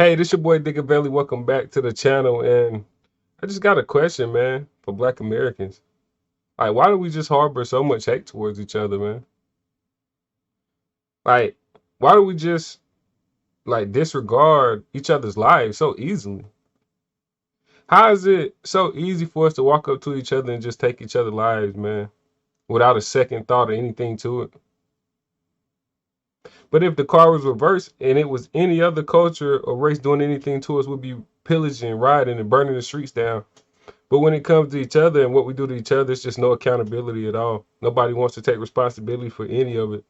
Hey, this your boy Diggaveli. Welcome back to the channel. And I just got a question, man, for Black Americans. Like, why do we just harbor so much hate towards each other, man? Like, why do we just like disregard each other's lives so easily? How is it so easy for us to walk up to each other and just take each other's lives, man, without a second thought or anything to it? But if the car was reversed and it was any other culture or race doing anything to us, we'd be pillaging, rioting, and burning the streets down. But when it comes to each other and what we do to each other, there's just no accountability at all. Nobody wants to take responsibility for any of it.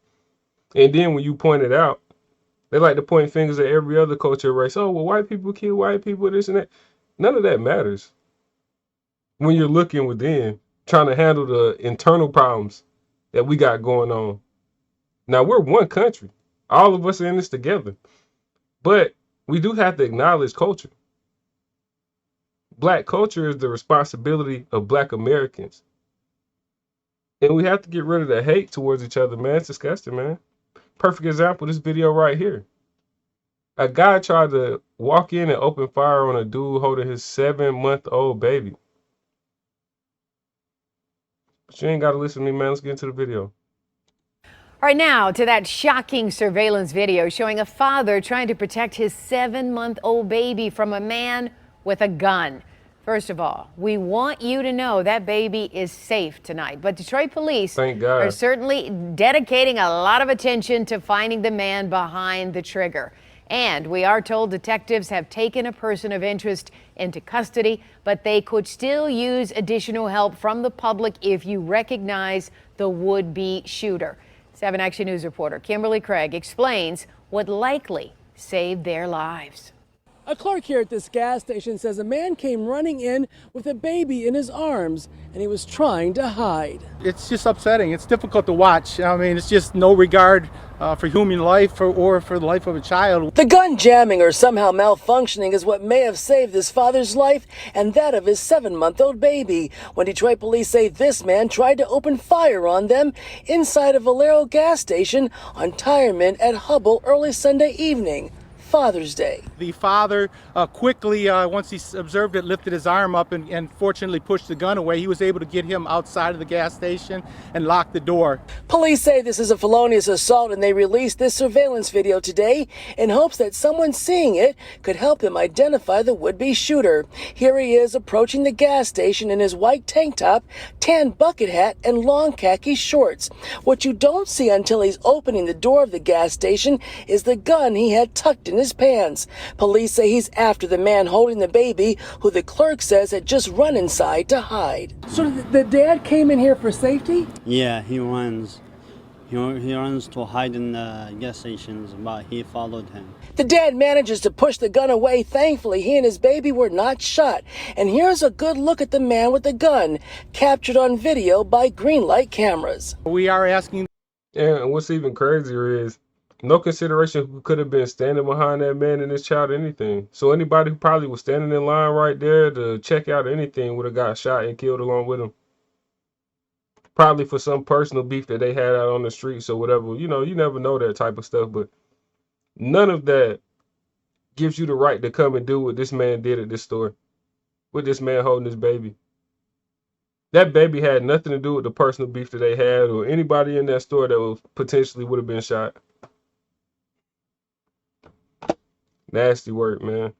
And then when you point it out, they like to point fingers at every other culture or race. Oh, well, white people kill white people, this and that. None of that matters when you're looking within, trying to handle the internal problems that we got going on. Now, we're one country. All of us are in this together. But we do have to acknowledge culture. Black culture is the responsibility of Black Americans. And we have to get rid of the hate towards each other, man. It's disgusting, man. Perfect example, this video right here. A guy tried to walk in and open fire on a dude holding his 7-month-old baby. But you ain't got to listen to me, man. Let's get into the video. All right, now to that shocking surveillance video showing a father trying to protect his 7-month-old baby from a man with a gun. First of all, we want you to know that baby is safe tonight. But Detroit police are certainly dedicating a lot of attention to finding the man behind the trigger. And we are told detectives have taken a person of interest into custody, but they could still use additional help from the public if you recognize the would-be shooter. 7 Action News reporter Kimberly Craig explains what likely saved their lives. A clerk here at this gas station says a man came running in with a baby in his arms and he was trying to hide. It's just upsetting. It's difficult to watch. I mean, it's just no regard for human life or for the life of a child. The gun jamming or somehow malfunctioning is what may have saved this father's life and that of his 7-month-old baby, when Detroit police say this man tried to open fire on them inside a Valero gas station on Tireman at Hubble early Sunday evening. Father's Day. The father quickly, once he observed it, lifted his arm up and fortunately pushed the gun away. He was able to get him outside of the gas station and lock the door. Police say this is a felonious assault and they released this surveillance video today in hopes that someone seeing it could help them identify the would-be shooter. Here he is approaching the gas station in his white tank top, tan bucket hat, and long khaki shorts. What you don't see until he's opening the door of the gas station is the gun he had tucked in his pants. Police say he's after the man holding the baby, who the clerk says had just run inside to hide. So the dad came in here for safety? Yeah, he runs. He runs to hide in the gas stations, but he followed him. The dad manages to push the gun away. Thankfully, he and his baby were not shot. And here's a good look at the man with the gun, captured on video by green light cameras. We are asking. Yeah, and what's even crazier is no consideration who could have been standing behind that man and his child or anything. So anybody who probably was standing in line right there to check out anything would have got shot and killed along with him. Probably for some personal beef that they had out on the streets or whatever. You know, you never know that type of stuff, but none of that gives you the right to come and do what this man did at this store with this man holding his baby. That baby had nothing to do with the personal beef that they had or anybody in that store that was potentially would have been shot. Nasty work, man.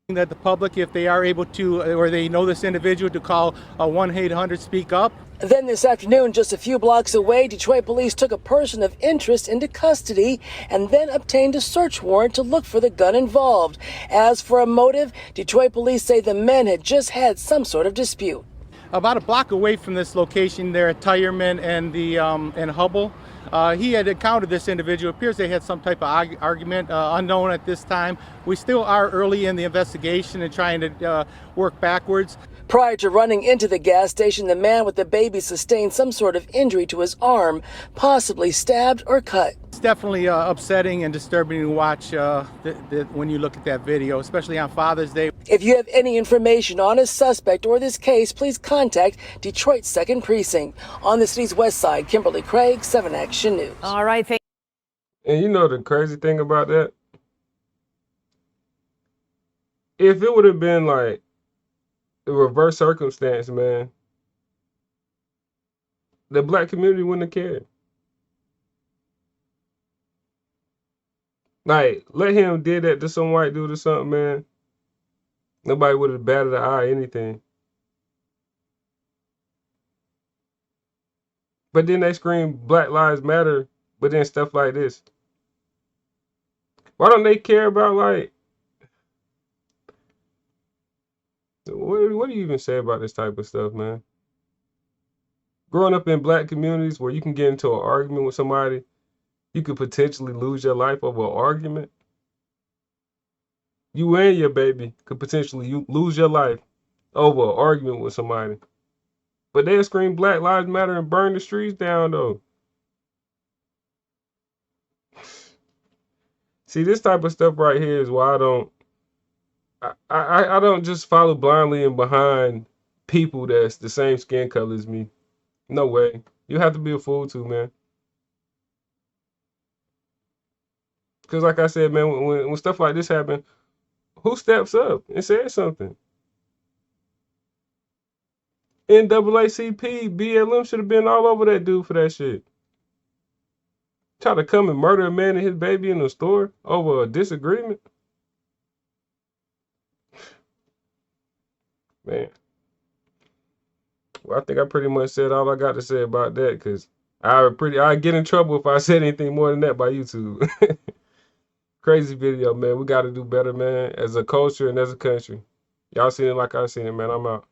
That the public, if they are able to, or they know this individual, to call 1-800-SPEAK-UP. Then this afternoon, just a few blocks away, Detroit police took a person of interest into custody and then obtained a search warrant to look for the gun involved. As for a motive, Detroit police say the men had just had some sort of dispute. About a block away from this location there at Tireman and Hubble, he had encountered this individual. It appears they had some type of argument, unknown at this time. We still are early in the investigation and trying to work backwards. Prior to running into the gas station, the man with the baby sustained some sort of injury to his arm, possibly stabbed or cut. It's definitely upsetting and disturbing to watch when you look at that video, especially on Father's Day. If you have any information on a suspect or this case, please contact Detroit's 2nd Precinct. On the city's west side, Kimberly Craig, 7 Action News. All right, and you know the crazy thing about that? If it would have been like the reverse circumstance, man, the black community wouldn't have cared. Like, let him did that to some white dude or something, man. Nobody would have batted an eye, anything. But then they scream Black Lives Matter, but then stuff like this. Why don't they care about, like, what do you even say about this type of stuff, man? Growing up in black communities where you can get into an argument with somebody, you could potentially lose your life over an argument. You and your baby could potentially lose your life over an argument with somebody. But they'll scream Black Lives Matter and burn the streets down, though. See, this type of stuff right here is why I don't just follow blindly and behind people that's the same skin color as me. No way. You have to be a fool too, man. Because like I said, man, when stuff like this happen, who steps up and says something? NAACP, BLM should have been all over that dude for that shit. Try to come and murder a man and his baby in the store over a disagreement? Man. Well, I think I pretty much said all I got to say about that, because I'd get in trouble if I said anything more than that by YouTube. Crazy video, man. We got to do better, man, as a culture and as a country. Y'all seen it like I seen it, man. I'm out.